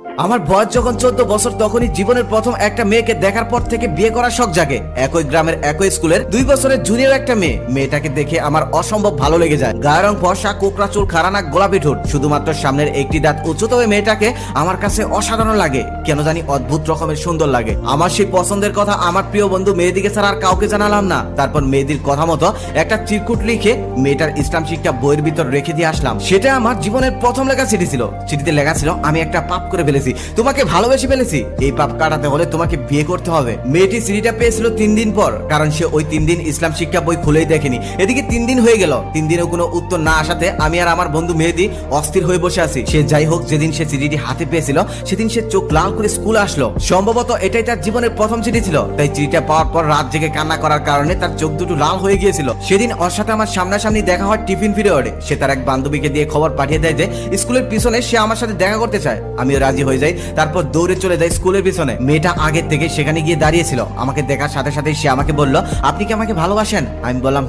আমার বয়স যখন 14 বছর তখনই জীবনের প্রথম একটা মেয়েকে দেখার পর থেকে বিয়ে করার শখ জাগে। একই গ্রামের একই স্কুলের 2 বছরের জুনিয়র একটা মেয়ে। মেয়েটাকে দেখে আমার অসম্ভব ভালো লেগে যায়। গায়ের রং ফর্সা, কোকড়া চুল, খাড়া নাক, গোলাপি ঠোঁট, শুধুমাত্র সামনের একটি দাঁত উঁচু। তবে মেয়েটাকে আমার কাছে অসাধারণ লাগে, কেন জানি অদ্ভুত রকমের সুন্দর লাগে। আমার সেই পছন্দের কথা আমার প্রিয় বন্ধু মেহেদীকে ছাড়া আর কাউকে জানালাম না। তারপর মেহেদীর কথা মতো একটা চিরকুট লিখে মেয়েটার ইসলাম শিক্ষা বইয়ের ভিতর রেখে দিয়ে আসলাম। সেটা আমার জীবনের প্রথম লেখা চিঠি ছিল। চিঠিতে লেখা ছিল, আমি একটা পাপ করে ফেলেছি, তোমাকে ভালোবেসে ফেলেছি, এই পাপ কাটাতে হলে তোমাকে বিয়ে করতে হবে। মেয়েটি চিঠিটা পেয়েছিল 3 দিন পর, কারণ সে ওই 3 দিন ইসলাম শিক্ষা বই খুলেই দেখেনি। এদিকে 3 দিন হয়ে গেল, 3 দিনেও কোনো উত্তর না আসাতে আমি আর আমার বন্ধু মেহেদী অস্থির হয়ে বসে আছি। সে যাই হোক, যেদিন সে চিঠিটি হাতে পেয়েছিল সেদিন সে চোখ লাল করে স্কুলে আসলো। সম্ভবত এটাই তার জীবনের প্রথম চিঠি ছিল, তাই চিঠিটা পাওয়ার পর রাত জেগে কান্না করার কারণে তার চোখ দুটো লাল হয়ে গিয়েছিল। সেদিন ওর সাথে আমার সামনাসামনি দেখা হয় টিফিন পিরিয়ডে। সে তার এক বান্ধবীকে দিয়ে খবর পাঠিয়ে দেয় যে স্কুলের পিছনে সে আমার সাথে দেখা করতে চায়। আমিও রাজি হয়ে যাই। তারপর দৌড়ে চলে যায় স্কুলের পিছনে। মেয়েটা আগের থেকে সেখানে গিয়ে দাঁড়িয়েছিল। আমাকে দেখার সাথে সাথে সে আমাকে বলল, আপনি কি আমাকে ভালোবাসেন? আমি বললাম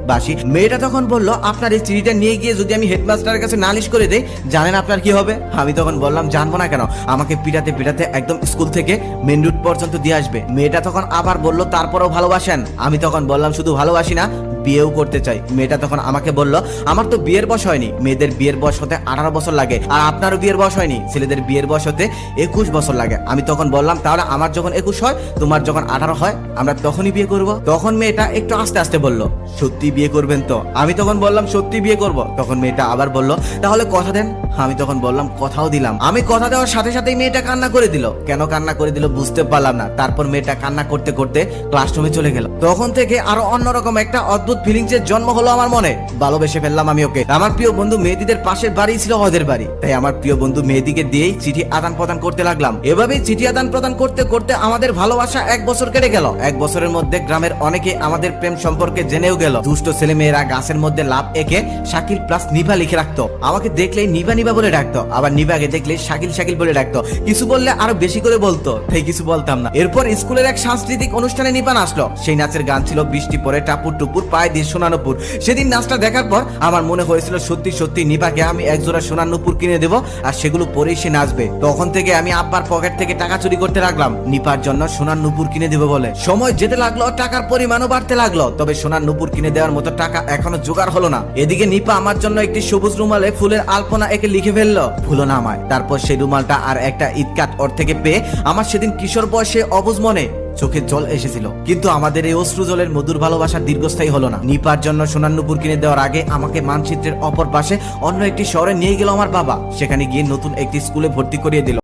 বাসি। মেয়েটা তখন বলল, আপনার এই চিঠিটা নিয়ে গিয়ে যদি আমি হেডমাস্টারের কাছে নালিশ করে দেই, জানেন আপনার কি হবে? আমি তখন বললাম, জানবো না কেন, আমাকে পিটাতে পিটাতে একদম স্কুল থেকে মেন রুট পর্যন্ত দিয়ে আসবে। মেয়েটা তখন আবার বলল, তারপরেও ভালোবাসেন? আমি তখন বললাম, শুধু ভালোবাসি না, বিয়েও করতে চাই। মেয়েটা তখন আমাকে বলল, আমার তো বিয়ের বয়স হয়নি, মেয়েদের বিয়ের বয়স হতে 18 বছর লাগে, আর আপনারও বিয়ের বয়স হয়নি, ছেলেদের বিয়ের বয়স হতে 21 বছর লাগে। আমি তখন বললাম, তাহলে আমার যখন 21 হয়, তোমার যখন 18 হয়, আমরা তখনই বিয়ে করব। তখন মেয়েটা একটু আস্তে আস্তে বলল, সত্যি বিয়ে করবেন তো? আমি তখন বললাম, সত্যি বিয়ে করব। তখন মেয়েটা আবার বলল, তাহলে কথা দেন। আমি তখন বললাম, কথাও দিলাম। আমি কথা দেওয়ার সাথে সাথেই মেয়েটা কান্না করে দিল। কেন কান্না করে দিল বুঝতে পারলাম না। তারপর মেয়েটা কান্না করতে করতে ক্লাসরুমে চলে গেল। তখন থেকে আরো অন্যরকম একটা অদ্ভুত ফিলিংস এর জন্ম হলো আমার মনে। ভালোবেসে ফেললাম আমি ওকে। আমার প্রিয় বন্ধু মেহেদীদের পাশের বাড়ি ছিল ওদের বাড়ি, তাই আমার প্রিয় বন্ধু মেহেদীকে দিয়েই চিঠি আদান প্রদান করতে লাগলাম। এভাবেই চিঠি আদান প্রদান করতে করতে আমাদের ভালোবাসা 1 বছর কেটে গেল। 1 বছরের মধ্যে গ্রামের অনেকে আমাদের প্রেম সম্পর্কে জেনেও গেল। দুষ্ট ছেলে মেয়েরা গাছের মধ্যে লাভ এঁকে শাকিল প্লাস নিভা লিখে রাখতো। আমাকে দেখলেই নিভা নিভা বলে ডাকতো, আবার নিভাকে দেখলে শাকিল শাকিল বলে ডাকতো। কিছু বললে আরো বেশি করে বলতো, তাই কিছু বলতাম না। এরপর স্কুলের এক সাংস্কৃতিক অনুষ্ঠানে নিভা নাচলো। সেই নাচের গান ছিল বৃষ্টি পরে টাপুর টুপুর পায়ে দিয়ে সোনার নুপুর। সেদিন নাচটা দেখার পর আমার মনে হয়েছিল সত্যি সত্যি নিভাকে আমি একজোড়া সোনার নুপুর কিনে দেবো, আর সেগুলো পরেই সে নাচবে। তখন থেকে আমি আব্বার পকেট থেকে টাকা চুরি করতে লাগলাম নিপার জন্য সোনার নুপুর কিনে দেবো বলে। সময় যেতে লাগলো, টাকার পরিমাণও বাড়তে লাগলো, তবে সোনার নুপুর কিনে দেওয়ার মতো টাকা এখনো জোগাড় হলো না। এদিকে নিপা আমার জন্য একটি সবুজ রুমালে ফুলের আলপনা একে লিখে ফেললো, ফুলও না আমায়। তারপর সেই রুমালটা আর একটা ইটকাট ওর থেকে পেয়ে আমার সেদিন কিশোর বয়সে অবুঝ মনে চোখে জল এসেছিল। কিন্তু আমাদের এই অশ্রু জলের মধুর ভালোবাসা দীর্ঘস্থায়ী হলো না। নিপার জন্য সোনার নুপুর কিনে দেওয়ার আগে আমাকে মানচিত্রের অপর পাশে অন্য একটি শহরে নিয়ে গেল আমার বাবা। সেখানে গিয়ে নতুন একটি স্কুলে ভর্তি করিয়ে দিল।